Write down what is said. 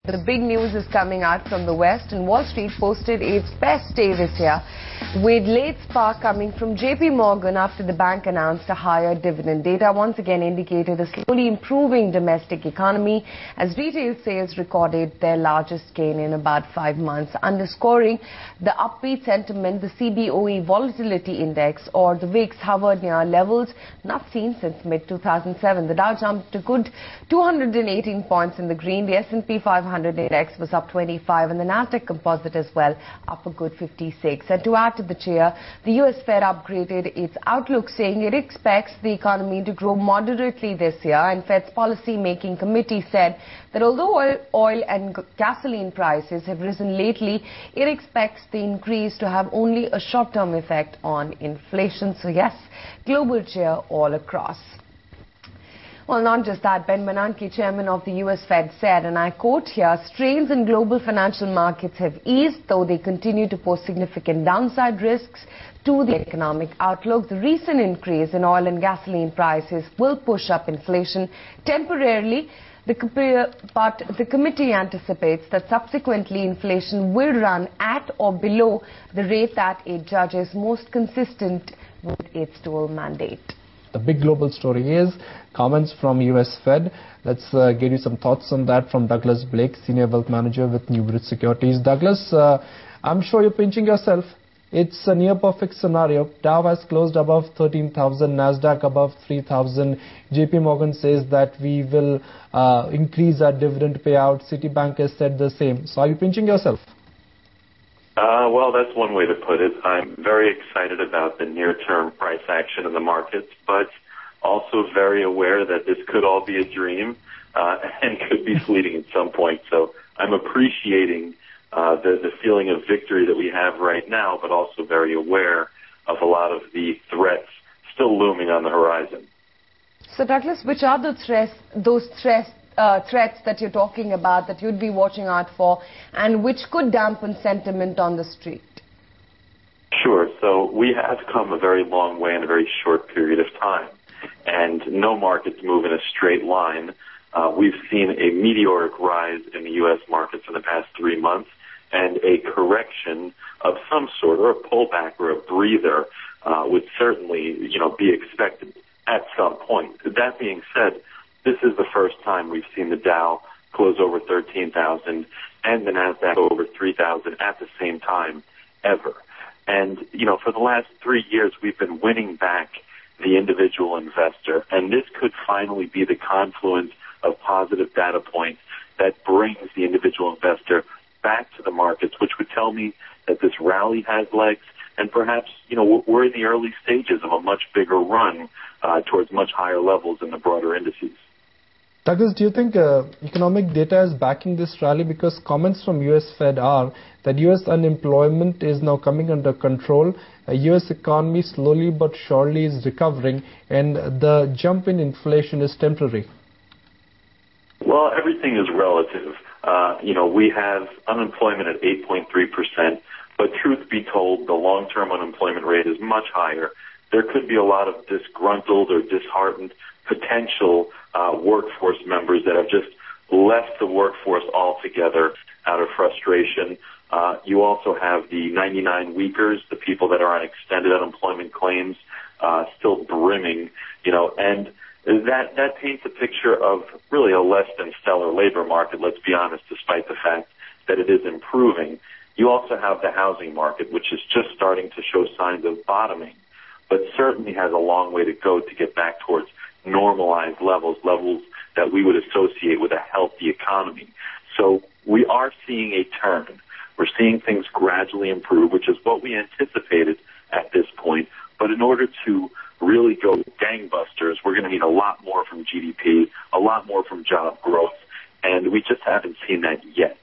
The big news is coming out from the West, and Wall Street posted its best day this year, with late spark coming from JP Morgan after the bank announced a higher dividend. Data once again indicated a slowly improving domestic economy as retail sales recorded their largest gain in about 5 months. Underscoring the upbeat sentiment, the CBOE Volatility Index, or the VIX, hovered near levels not seen since mid-2007. The Dow jumped a good 218 points in the green. The S&P 500 index was up 25, and the Nasdaq Composite as well up a good 56. And to add to the cheer, the US Fed upgraded its outlook, saying it expects the economy to grow moderately this year. And Fed's policy-making committee said that although oil and gasoline prices have risen lately, it expects the increase to have only a short-term effect on inflation. So yes, global cheer all across. Well, not just that, Ben Bernanke, chairman of the US Fed, said, and I quote here, strains in global financial markets have eased, though they continue to pose significant downside risks to the economic outlook. The recent increase in oil and gasoline prices will push up inflation temporarily, but the committee anticipates that subsequently inflation will run at or below the rate that it judges most consistent with its dual mandate. The big global story is comments from US Fed. Let's get you some thoughts on that from Douglas Blake, Senior Wealth Manager with Newbridge Securities. Douglas, I'm sure you're pinching yourself. It's a near perfect scenario. Dow has closed above 13,000, Nasdaq above 3,000. JP Morgan says that we will increase our dividend payout. Citibank has said the same. So are you pinching yourself? Well, that's one way to put it. I'm very excited about the near-term price action in the markets, but also very aware that this could all be a dream and could be fleeting at some point. So I'm appreciating the feeling of victory that we have right now, but also very aware of a lot of the threats still looming on the horizon. So, Douglas, which are the threats that you're talking about that you'd be watching out for, and which could dampen sentiment on the street? Sure. So we have come a very long way in a very short period of time, and no markets move in a straight line. We've seen a meteoric rise in the U.S. markets in the past 3 months, and a correction of some sort, or a pullback or a breather, would certainly, be expected at some point. That being said, this is the first time we've seen the Dow close over 13,000 and the Nasdaq over 3,000 at the same time ever. And, for the last 3 years, we've been winning back the individual investor, and this could finally be the confluence of positive data points that brings the individual investor back to the markets, which would tell me that this rally has legs, and perhaps, we're in the early stages of a much bigger run towards much higher levels in the broader indices. Douglas, do you think economic data is backing this rally? Because comments from US Fed are that US unemployment is now coming under control. US economy slowly but surely is recovering, and the jump in inflation is temporary. Well, everything is relative. We have unemployment at 8.3%, but truth be told, the long-term unemployment rate is much higher. There could be a lot of disgruntled or disheartened potential workforce members that have just left the workforce altogether out of frustration. You also have the 99 weekers, the people that are on extended unemployment claims, still brimming, and that paints a picture of really a less than stellar labor market, let's be honest, despite the fact that it is improving. You also have the housing market, which is just starting to show signs of bottoming, but certainly has a long way to go to get back towards normalized levels that we would associate with a healthy economy. So we are seeing a turn. We're seeing things gradually improve, which is what we anticipated at this point. But in order to really go gangbusters, we're going to need a lot more from GDP, a lot more from job growth, and we just haven't seen that yet.